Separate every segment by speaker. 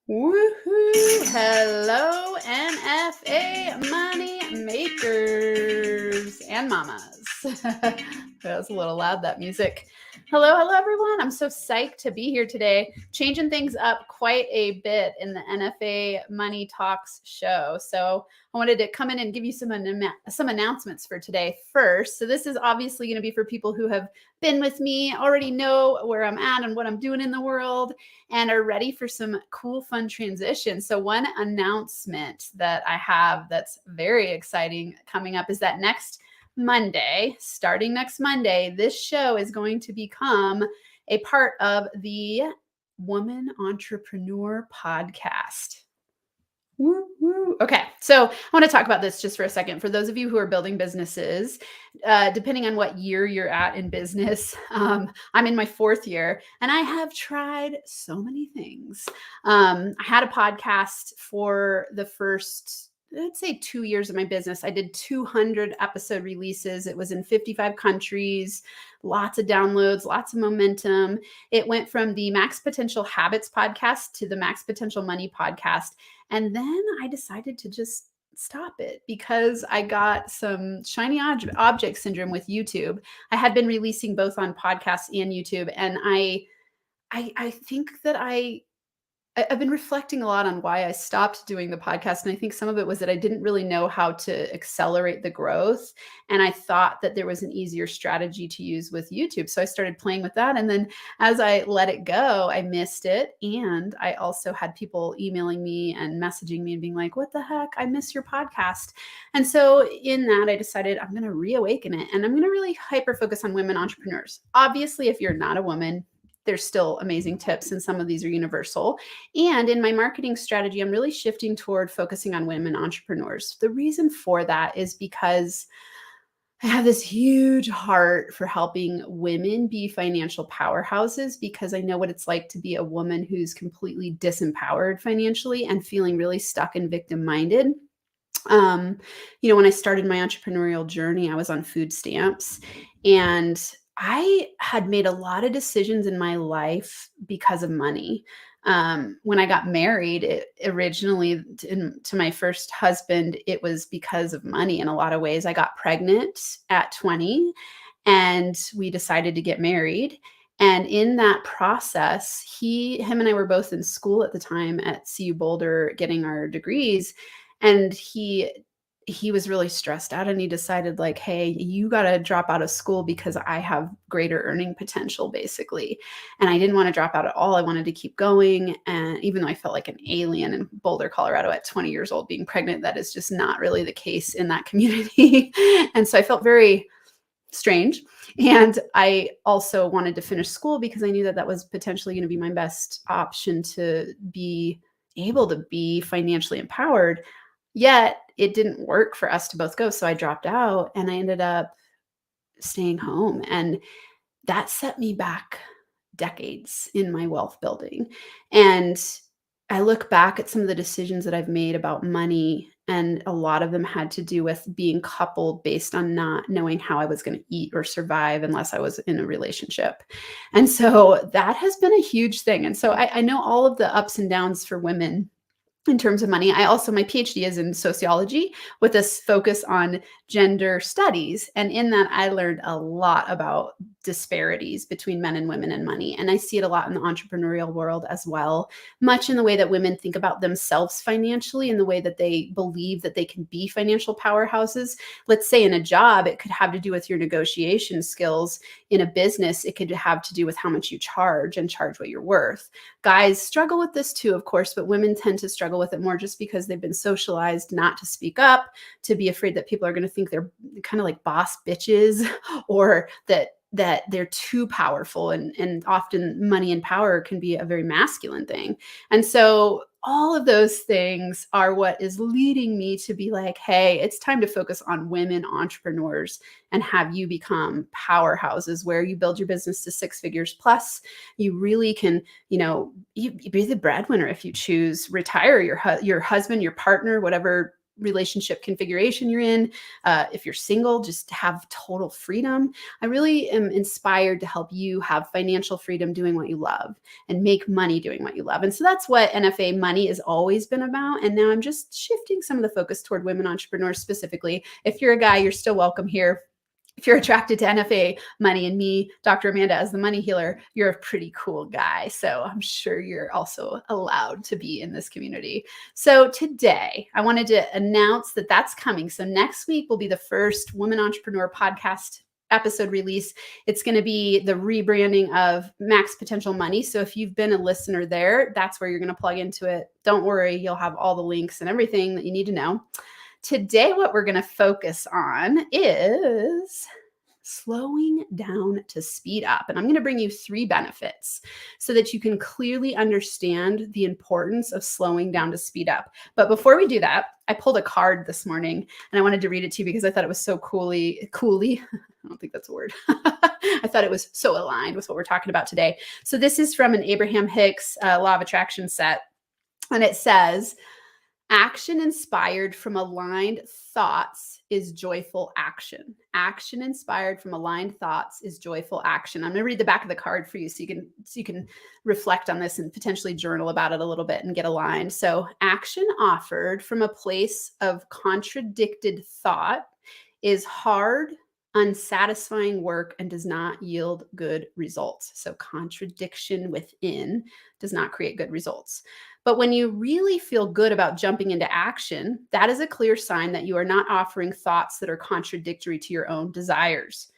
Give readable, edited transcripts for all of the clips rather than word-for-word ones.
Speaker 1: Woohoo! Hello, NFA money makers and mamas. That was a little loud, that music. Hello, everyone. I'm so psyched to be here today, changing things up quite a bit in the NFA Money Talks show. So I wanted to come in and give you some announcements for today first. So this is obviously going to be for people who have been with me, already know where I'm at and what I'm doing in the world, and are ready for some cool, fun transitions. So one announcement that I have that's very exciting coming up is that starting next Monday, this show is going to become a part of the Woman Entrepreneur Podcast. Woo, woo. Okay, so I want to talk about this just for a second. For those of you who are building businesses, depending on what year you're at in business, I'm in my 4th year and I have tried so many things. I had a podcast for the first, let's say, 2 years of my business. I did 200 episode releases. It was in 55 countries, lots of downloads, lots of momentum. It went from the Max Potential Habits podcast to the Max Potential Money podcast. And then I decided to just stop it because I got some shiny object syndrome with YouTube. I had been releasing both on podcasts and YouTube, and I think that I've been reflecting a lot on why I stopped doing the podcast. And I think some of it was that I didn't really know how to accelerate the growth. And I thought that there was an easier strategy to use with YouTube. So I started playing with that. And then as I let it go, I missed it. And I also had people emailing me and messaging me and being like, what the heck? I miss your podcast. And so in that, I decided I'm going to reawaken it. And I'm going to really hyper focus on women entrepreneurs. Obviously, if you're not a woman, there's still amazing tips, and some of these are universal. And in my marketing strategy, I'm really shifting toward focusing on women entrepreneurs. The reason for that is because I have this huge heart for helping women be financial powerhouses, because I know what it's like to be a woman who's completely disempowered financially and feeling really stuck and victim-minded. When I started my entrepreneurial journey, I was on food stamps, and I had made a lot of decisions in my life because of money. When I got married, originally to my first husband, it was because of money in a lot of ways. I got pregnant at 20 and we decided to get married. And in that process, him and I were both in school at the time at CU Boulder getting our degrees. And he was really stressed out, and he decided, like, hey, you got to drop out of school because I have greater earning potential, basically. And I didn't want to drop out at all. I wanted to keep going. And even though I felt like an alien in Boulder, Colorado at 20 years old being pregnant, that is just not really the case in that community. And so I felt very strange. And I also wanted to finish school because I knew that that was potentially going to be my best option to be able to be financially empowered. Yet it didn't work for us to both go. So I dropped out and I ended up staying home. And that set me back decades in my wealth building. And I look back at some of the decisions that I've made about money, and a lot of them had to do with being coupled based on not knowing how I was going to eat or survive unless I was in a relationship. And so that has been a huge thing. And so I know all of the ups and downs for women in terms of money. My PhD is in sociology with this focus on gender studies. And in that, I learned a lot about disparities between men and women and money. And I see it a lot in the entrepreneurial world as well, much in the way that women think about themselves financially, in the way that they believe that they can be financial powerhouses. Let's say in a job, it could have to do with your negotiation skills. In a business, it could have to do with how much you charge and charge what you're worth. Guys struggle with this too, of course, but women tend to struggle with it more just because they've been socialized not to speak up, to be afraid that people are going to think they're kind of like boss bitches, or that they're too powerful. And often money and power can be a very masculine thing. And so all of those things are what is leading me to be like, hey, it's time to focus on women entrepreneurs and have you become powerhouses where you build your business to 6 figures plus. You really can, you be the breadwinner if you choose, retire your husband, your partner, whatever relationship configuration you're in. If you're single, just have total freedom. I really am inspired to help you have financial freedom doing what you love and make money doing what you love. And so that's what NFA Money has always been about. And now I'm just shifting some of the focus toward women entrepreneurs specifically. If you're a guy, you're still welcome here. If you're attracted to NFA Money and me, Dr. Amanda, as the money healer, you're a pretty cool guy. So I'm sure you're also allowed to be in this community. So today I wanted to announce that that's coming. So next week will be the first Woman Entrepreneur podcast episode release. It's going to be the rebranding of Max Potential Money. So if you've been a listener there, that's where you're going to plug into it. Don't worry, you'll have all the links and everything that you need to know. Today, what we're going to focus on is slowing down to speed up. And I'm going to bring you 3 benefits so that you can clearly understand the importance of slowing down to speed up. But before we do that, I pulled a card this morning and I wanted to read it to you because I thought it was so coolly. I don't think that's a word. I thought it was so aligned with what we're talking about today. So this is from an Abraham Hicks Law of Attraction set. And it says, action inspired from aligned thoughts is joyful action. Action inspired from aligned thoughts is joyful action. I'm going to read the back of the card for you so you can reflect on this and potentially journal about it a little bit and get aligned. So, action offered from a place of contradicted thought is hard, unsatisfying work and does not yield good results. So, contradiction within does not create good results. But when you really feel good about jumping into action, that is a clear sign that you are not offering thoughts that are contradictory to your own desires.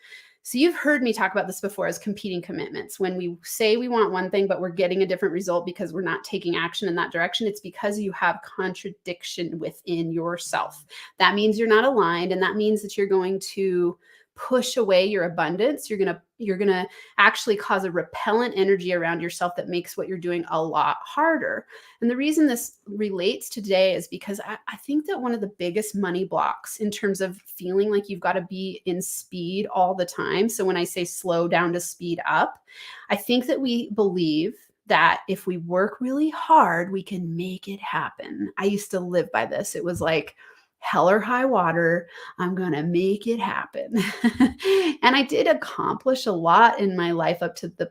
Speaker 1: So you've heard me talk about this before as competing commitments. When we say we want one thing, but we're getting a different result because we're not taking action in that direction, it's because you have contradiction within yourself. That means you're not aligned, and that means that you're going to push away your abundance. You're going to actually cause a repellent energy around yourself that makes what you're doing a lot harder. And the reason this relates to today is because I think that one of the biggest money blocks in terms of feeling like you've got to be in speed all the time. So when I say slow down to speed up, I think that we believe that if we work really hard, we can make it happen. I used to live by this. It was like, hell or high water, I'm going to make it happen. And I did accomplish a lot in my life up to the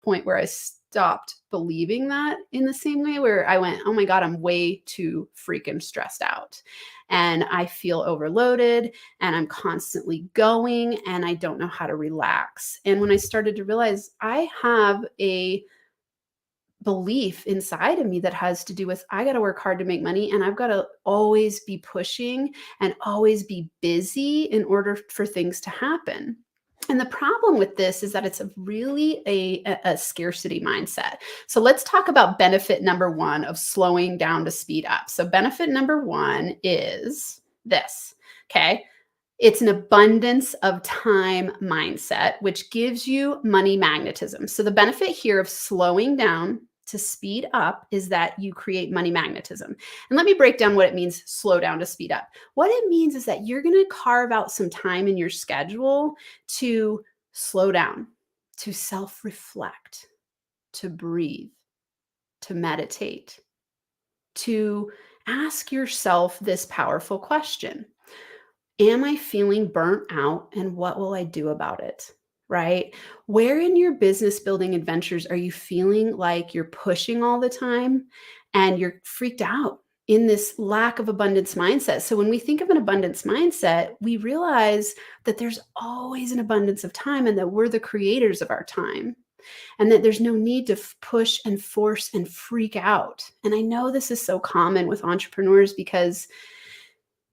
Speaker 1: point where I stopped believing that in the same way, where I went, oh my God, I'm way too freaking stressed out. And I feel overloaded and I'm constantly going and I don't know how to relax. And when I started to realize I have a belief inside of me that has to do with I got to work hard to make money and I've got to always be pushing and always be busy in order for things to happen. And the problem with this is that it's really a scarcity mindset. So let's talk about benefit number 1 of slowing down to speed up. So benefit number 1 is this, okay? It's an abundance of time mindset, which gives you money magnetism. So the benefit here of slowing down to speed up is that you create money magnetism. And let me break down what it means, slow down to speed up. What it means is that you're going to carve out some time in your schedule to slow down, to self-reflect, to breathe, to meditate, to ask yourself this powerful question. Am I feeling burnt out and what will I do about it? Right? Where in your business building adventures are you feeling like you're pushing all the time and you're freaked out in this lack of abundance mindset? So when we think of an abundance mindset, we realize that there's always an abundance of time and that we're the creators of our time and that there's no need to push and force and freak out. And I know this is so common with entrepreneurs because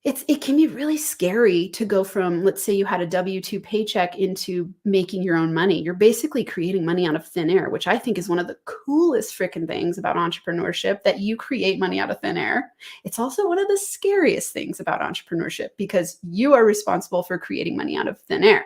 Speaker 1: it can be really scary to go from, let's say you had a W-2 paycheck into making your own money. You're basically creating money out of thin air, which I think is one of the coolest freaking things about entrepreneurship, that you create money out of thin air. It's also one of the scariest things about entrepreneurship because you are responsible for creating money out of thin air.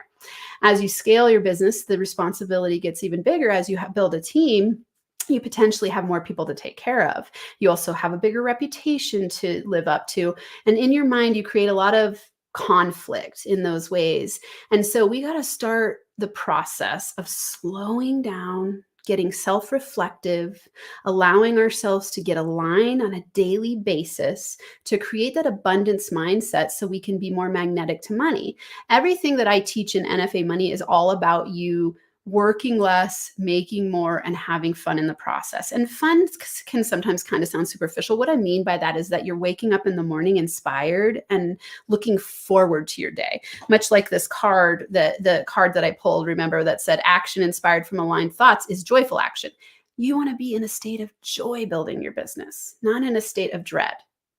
Speaker 1: As you scale your business, the responsibility gets even bigger. As you build a team, you potentially have more people to take care of. You also have a bigger reputation to live up to. And in your mind, you create a lot of conflict in those ways. And so we got to start the process of slowing down getting self-reflective, allowing ourselves to get aligned on a daily basis to create that abundance mindset so we can be more magnetic to money. Everything that I teach in NFA Money is all about you working less, making more, and having fun in the process. And fun can sometimes kind of sound superficial. What I mean by that is that you're waking up in the morning inspired and looking forward to your day. Much like this card, the card that I pulled, remember, that said action inspired from aligned thoughts is joyful action. You want to be in a state of joy building your business, not in a state of dread.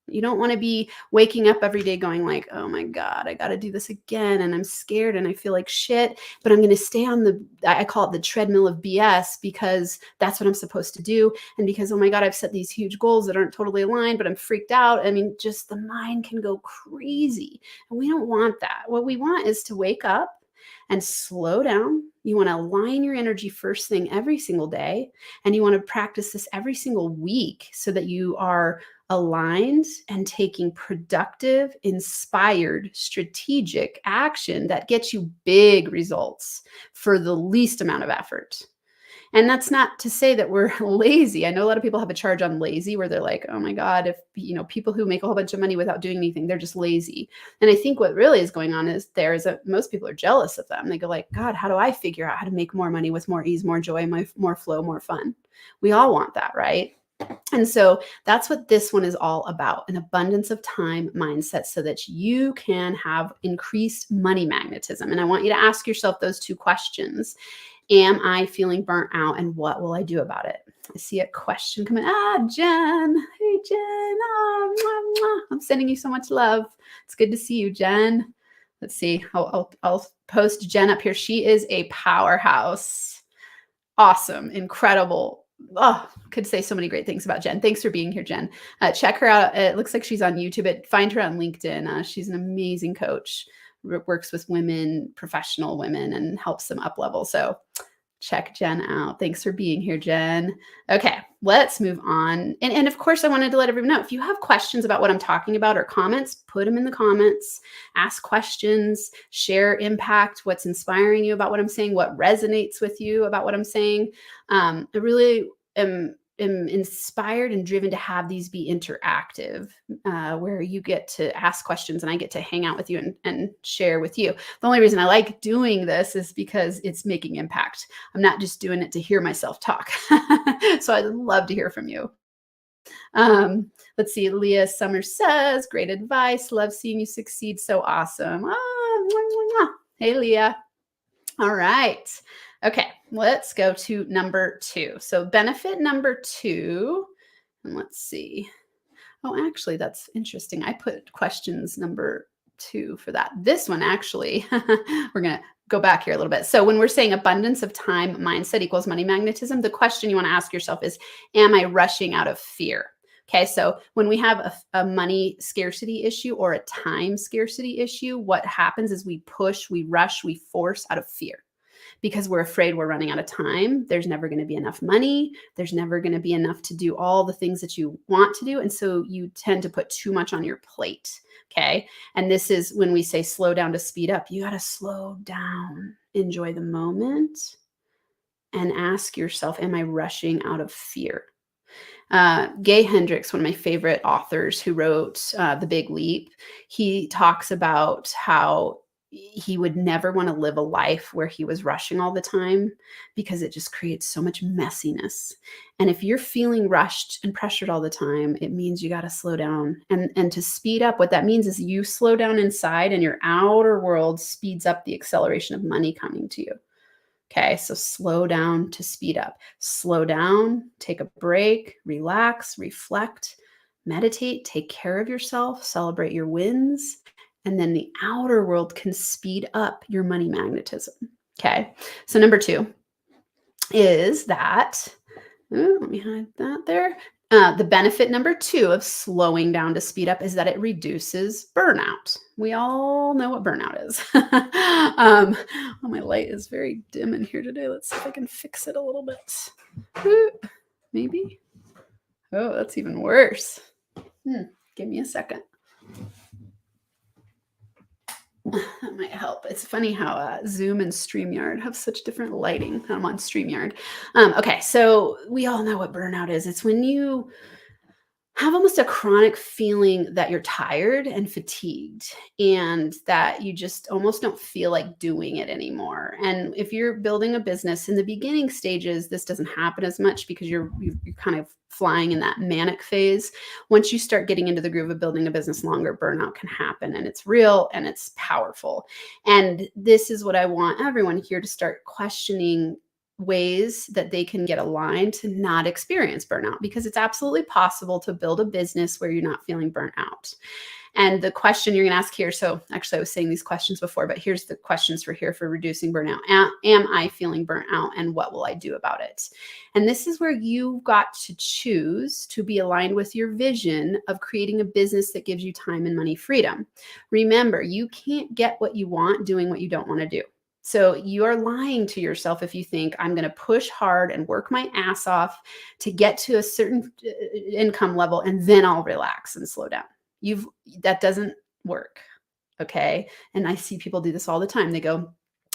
Speaker 1: You don't want to be waking up every day going like, oh my God, I got to do this again. And I'm scared and I feel like shit, but I'm going to stay on I call it the treadmill of BS, because that's what I'm supposed to do. And because, oh my God, I've set these huge goals that aren't totally aligned, but I'm freaked out. I mean, just the mind can go crazy. And we don't want that. What we want is to wake up and slow down. You want to align your energy first thing every single day. And you want to practice this every single week so that you are aligned and taking productive, inspired, strategic action that gets you big results for the least amount of effort. And that's not to say that we're lazy. I know a lot of people have a charge on lazy where they're like, oh my God, if people who make a whole bunch of money without doing anything, they're just lazy. And I think what really is going on is that most people are jealous of them. They go like, God, how do I figure out how to make more money with more ease, more joy, more flow, more fun? We all want that, right? And so that's what this one is all about, an abundance of time mindset so that you can have increased money magnetism. And I want you to ask yourself those two questions. Am I feeling burnt out, and what will I do about it? I see a question coming. Jen. Hey, Jen. Mwah, mwah. I'm sending you so much love. It's good to see you, Jen. Let's see. I'll post Jen up here. She is a powerhouse. Awesome. Incredible. Oh, could say so many great things about Jen. Thanks for being here, Jen. Check her out. It looks like she's on YouTube. Find her on LinkedIn. She's an amazing coach. Works with women, professional women, and helps them up level. So check Jen out. Thanks for being here, Jen. Okay, let's move on. And of course, I wanted to let everyone know, if you have questions about what I'm talking about or comments, put them in the comments, ask questions, share impact, what's inspiring you about what I'm saying, what resonates with you about what I'm saying. I really am inspired and driven to have these be interactive, where you get to ask questions and I get to hang out with you and share with you. The only reason I like doing this is because it's making impact. I'm not just doing it to hear myself talk. So I'd love to hear from you. Let's see. Leah Summers says, great advice. Love seeing you succeed. So awesome. Mwah, mwah, mwah. Hey, Leah. All right. Okay, let's go to number 2. So benefit number 2, and let's see. Oh, actually, that's interesting. I put questions number 2 for that. This one, actually, we're going to go back here a little bit. So when we're saying abundance of time mindset equals money magnetism, the question you want to ask yourself is, am I rushing out of fear? Okay, so when we have a money scarcity issue or a time scarcity issue, what happens is we push, we rush, we force out of fear. Because we're afraid we're running out of time. There's never going to be enough money. There's never going to be enough to do all the things that you want to do. And so you tend to put too much on your plate. Okay. And this is when we say slow down to speed up. You got to slow down, enjoy the moment, and ask yourself, am I rushing out of fear? Gay Hendricks, one of my favorite authors who wrote The Big Leap, he talks about how he would never want to live a life where he was rushing all the time, because it just creates so much messiness. And if you're feeling rushed and pressured all the time, it means you got to slow down. And to speed up, what that means is you slow down inside and your outer world speeds up the acceleration of money coming to you. Okay, so slow down to speed up. Slow down, take a break, relax, reflect, meditate, take care of yourself, celebrate your wins. And then the outer world can speed up your money magnetism. Okay. So number 2 is that, let me hide that there. The benefit number 2 of slowing down to speed up is that it reduces burnout. We all know what burnout is. Oh, my light is very dim in here today. Let's see if I can fix it a little bit. Maybe. Oh, that's even worse. Give me a second. That might help. It's funny how Zoom and StreamYard have such different lighting. I'm on StreamYard. Okay, so we all know what burnout is. It's when you have almost a chronic feeling that you're tired and fatigued and that you just almost don't feel like doing it anymore. And if you're building a business in the beginning stages, this doesn't happen as much because you're kind of flying in that manic phase. Once you start getting into the groove of building a business longer, burnout can happen, and it's real and it's powerful. And this is what I want everyone here to start questioning, ways that they can get aligned to not experience burnout, because it's absolutely possible to build a business where you're not feeling burnt out. And the question you're going to ask here, so actually I was saying these questions before, but here's the questions for here for reducing burnout. Am I feeling burnt out, and what will I do about it? And this is where you've got to choose to be aligned with your vision of creating a business that gives you time and money freedom. Remember, you can't get what you want doing what you don't want to do. So you are lying to yourself if you think I'm going to push hard and work my ass off to get to a certain income level and then I'll relax and slow down. That doesn't work. Okay? And I see people do this all the time. They go,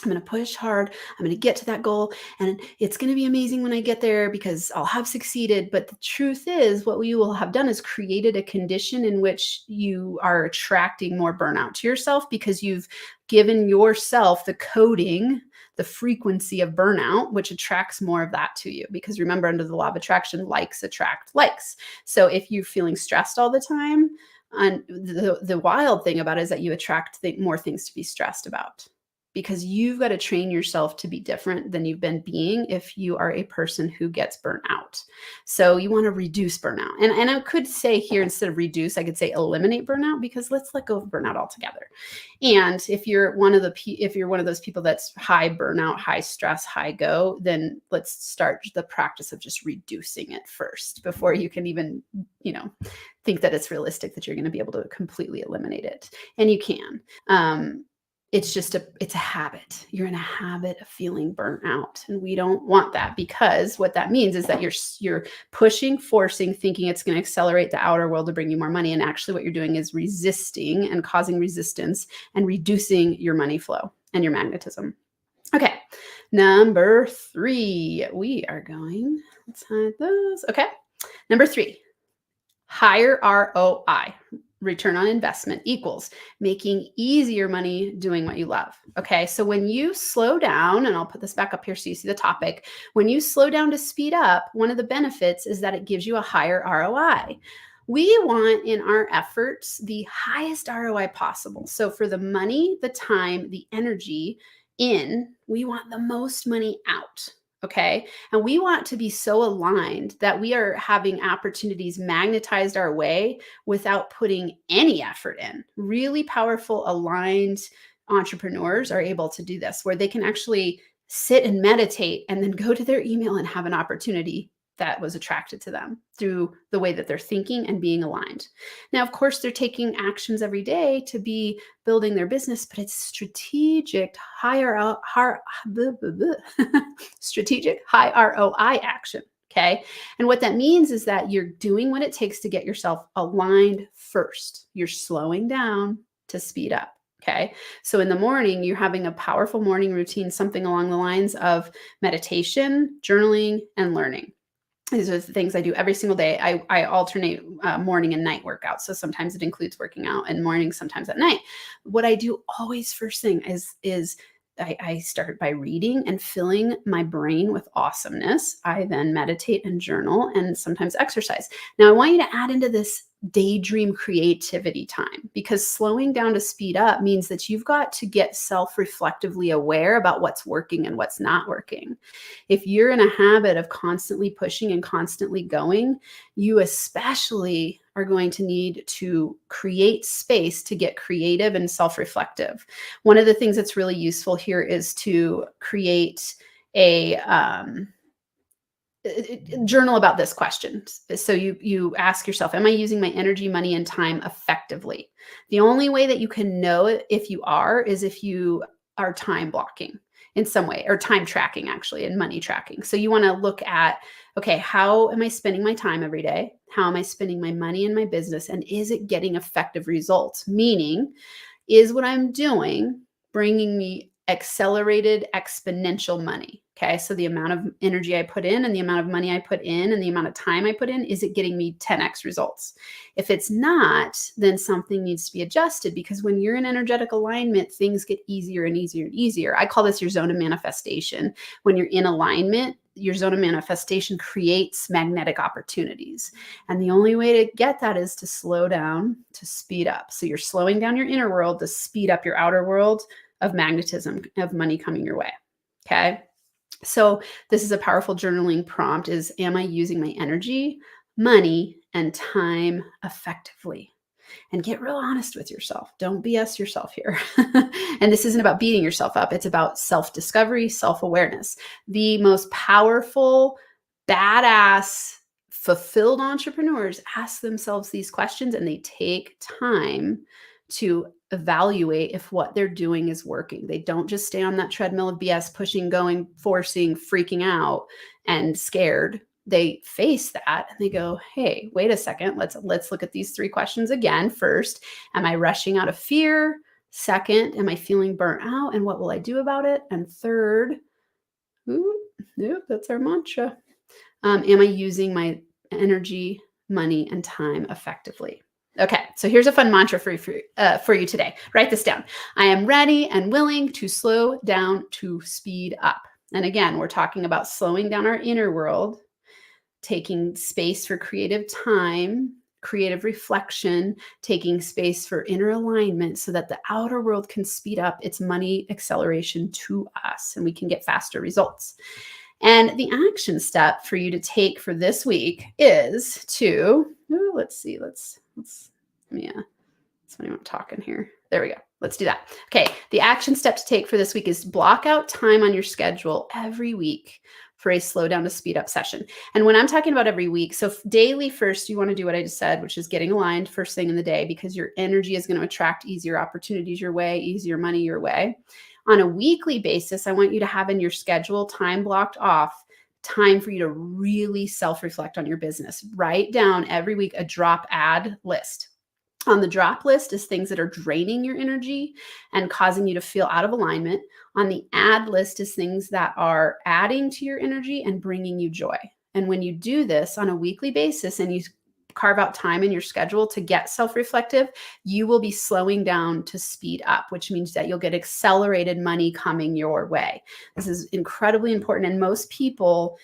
Speaker 1: I'm going to push hard. I'm going to get to that goal, and it's going to be amazing when I get there because I'll have succeeded. But the truth is, what you will have done is created a condition in which you are attracting more burnout to yourself, because you've given yourself the coding, the frequency of burnout, which attracts more of that to you. Because remember, under the law of attraction, likes attract likes. So if you're feeling stressed all the time, and the wild thing about it is that you attract more things to be stressed about, because you've got to train yourself to be different than you've been being if you are a person who gets burnt out. So you want to reduce burnout. And I could say here, instead of reduce, I could say eliminate burnout, because let's let go of burnout altogether. And if you're one of those people that's high burnout, high stress, high go, then let's start the practice of just reducing it first before you can even, think that it's realistic that you're going to be able to completely eliminate it. And you can. It's a habit. You're in a habit of feeling burnt out, and we don't want that, because what that means is that you're pushing, forcing, thinking it's going to accelerate the outer world to bring you more money, and actually what you're doing is resisting and causing resistance and reducing your money flow and your magnetism. Okay, number 3, let's hide those. Okay, number 3, higher ROI, return on investment, equals making easier money doing what you love. Okay, so when you slow down, and I'll put this back up here so you see the topic, when you slow down to speed up, one of the benefits is that it gives you a higher ROI. We want in our efforts the highest ROI possible. So for the money, the time, the energy in, we want the most money out. Okay. And we want to be so aligned that we are having opportunities magnetized our way without putting any effort in. Really powerful, aligned entrepreneurs are able to do this, where they can actually sit and meditate and then go to their email and have an opportunity that was attracted to them through the way that they're thinking and being aligned. Now, of course, they're taking actions every day to be building their business, but it's strategic, strategic, high ROI action. Okay. And what that means is that you're doing what it takes to get yourself aligned first. You're slowing down to speed up. Okay. So in the morning, you're having a powerful morning routine, something along the lines of meditation, journaling, and learning. These are the things I do every single day. I alternate morning and night workouts. So sometimes it includes working out in the morning, sometimes at night. What I do always first thing is I start by reading and filling my brain with awesomeness. I then meditate and journal and sometimes exercise. Now, I want you to add into this daydream creativity time, because slowing down to speed up means that you've got to get self-reflectively aware about what's working and what's not working. If you're in a habit of constantly pushing and constantly going, you especially are going to need to create space to get creative and self-reflective. One of the things that's really useful here is to create a journal about this question. So you ask yourself, am I using my energy, money, and time effectively? The only way that you can know if you are is if you are time blocking in some way, or time tracking actually, and money tracking. So you want to look at, okay, how am I spending my time every day? How am I spending my money in my business? And is it getting effective results? Meaning, Is what I'm doing bringing me accelerated exponential money? Okay, so the amount of energy I put in and the amount of money I put in and the amount of time I put in, is it getting me 10x results? If it's not, then something needs to be adjusted, because when you're in energetic alignment, things get easier and easier and easier. I call this your zone of manifestation. When you're in alignment, your zone of manifestation creates magnetic opportunities. And the only way to get that is to slow down, to speed up. So you're slowing down your inner world to speed up your outer world of magnetism, of money coming your way. Okay. So this is a powerful journaling prompt: is, am I using my energy, money, and time effectively? And get real honest with yourself. Don't BS yourself here. And this isn't about beating yourself up. It's about self-discovery, self-awareness. The most powerful, badass, fulfilled entrepreneurs ask themselves these questions, and they take time to evaluate if what they're doing is working. They don't just stay on that treadmill of BS, pushing, going, forcing, freaking out, and scared. They face that and they go, hey, wait a second, let's look at these 3 questions again. First, am I rushing out of fear? Second, am I feeling burnt out, and what will I do about it? And third, that's our mantra. Am I using my energy, money, and time effectively? Okay, so here's a fun mantra for you today. Write this down. I am ready and willing to slow down to speed up. And again, we're talking about slowing down our inner world, taking space for creative time, creative reflection, taking space for inner alignment so that the outer world can speed up its money acceleration to us and we can get faster results. And the action step for you to take for this week is to, let's funny, I'm talking here. There we go. Let's do that. Okay. The action step to take for this week is block out time on your schedule every week for a slow down to speed up session. And when I'm talking about every week, so daily first, you want to do what I just said, which is getting aligned first thing in the day, because your energy is going to attract easier opportunities your way, easier money your way. On a weekly basis, I want you to have in your schedule time blocked off, time for you to really self-reflect on your business. Write down every week a drop add list. On the drop list is things that are draining your energy and causing you to feel out of alignment. On the add list is things that are adding to your energy and bringing you joy. And when you do this on a weekly basis and you carve out time in your schedule to get self-reflective, you will be slowing down to speed up, which means that you'll get accelerated money coming your way. This is incredibly important, and most people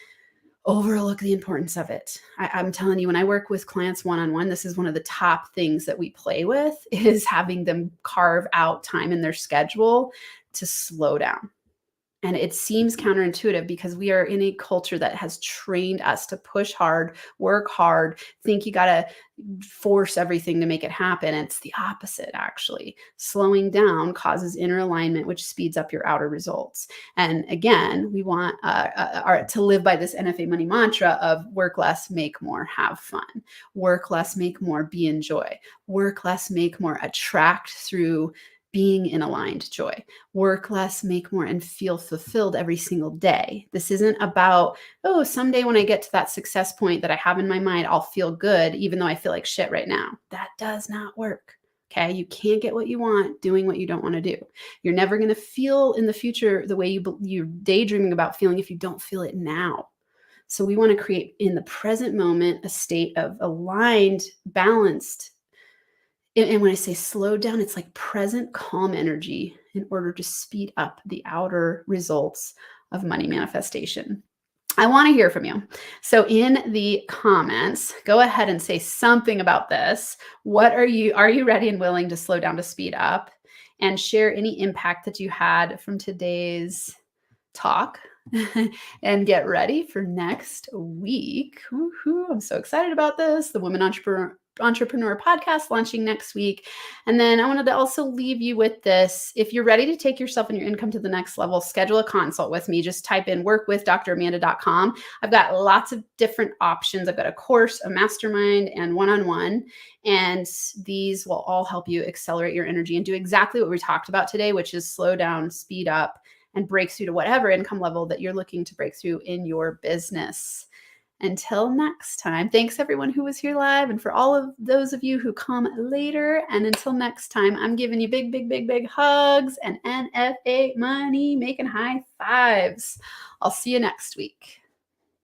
Speaker 1: overlook the importance of it. I'm telling you, when I work with clients one-on-one, this is one of the top things that we play with, is having them carve out time in their schedule to slow down. And it seems counterintuitive because we are in a culture that has trained us to push hard, work hard, think you got to force everything to make it happen. It's the opposite, actually. Slowing down causes inner alignment, which speeds up your outer results. And again, we want to live by this NFA money mantra of work less, make more, have fun. Work less, make more, be in joy. Work less, make more, attract through being in aligned joy. Work less, make more, and feel fulfilled every single day. This isn't about, oh, someday when I get to that success point that I have in my mind, I'll feel good, even though I feel like shit right now. That does not work. Okay. You can't get what you want doing what you don't want to do. You're never going to feel in the future the way you're daydreaming about feeling if you don't feel it now. So we want to create in the present moment a state of aligned, balanced. And when I say slow down, it's like present, calm energy in order to speed up the outer results of money manifestation. I want to hear from you. So in the comments, go ahead and say something about this. Are you ready and willing to slow down to speed up? And share any impact that you had from today's talk. And get ready for next week. Woo-hoo, I'm so excited about this. The Women Entrepreneur podcast launching next week. And then I wanted to also leave you with this. If you're ready to take yourself and your income to the next level, schedule a consult with me. Just type in workwithdramanda.com. I've got lots of different options. I've got a course, a mastermind, and one-on-one. And these will all help you accelerate your energy and do exactly what we talked about today, which is slow down, speed up, and break through to whatever income level that you're looking to break through in your business. Until next time, thanks everyone who was here live and for all of those of you who come later. And until next time, I'm giving you big, big, big, big hugs and NFA money making high fives. I'll see you next week.